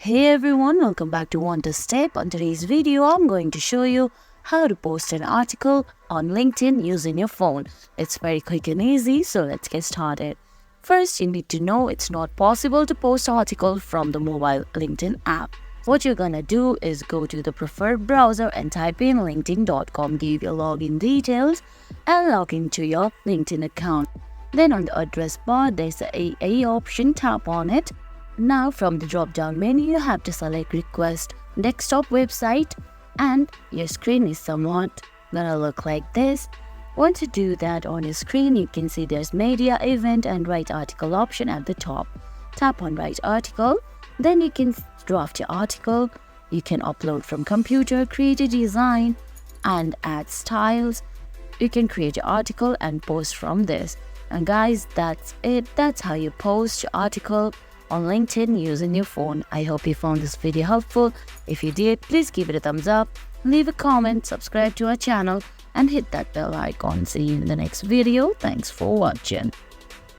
Hey everyone, welcome back to Want to Step. On today's video, I'm going to show you how to post an article on LinkedIn using your phone. It's very quick and easy, so let's get started. First, you need to know it's not possible to post articles from the mobile LinkedIn app. What you're gonna do is go to the preferred browser and type in linkedin.com, give your login details and log into your LinkedIn account. Then on the address bar, there's a AA option, tap on it. Now from the drop-down menu, you have to select Request Desktop Website and your screen is somewhat gonna look like this. Once you do that on your screen, you can see there's Media, Event and Write Article option at the top. Tap on Write Article, then you can draft your article. You can upload from computer, create a design and add styles. You can create your article and post from this. And guys, that's it. That's how you post your article on LinkedIn using your phone. I hope you found this video helpful. If you did, please give it a thumbs up, leave a comment, subscribe to our channel and hit that bell icon. See you in the next video. Thanks for watching.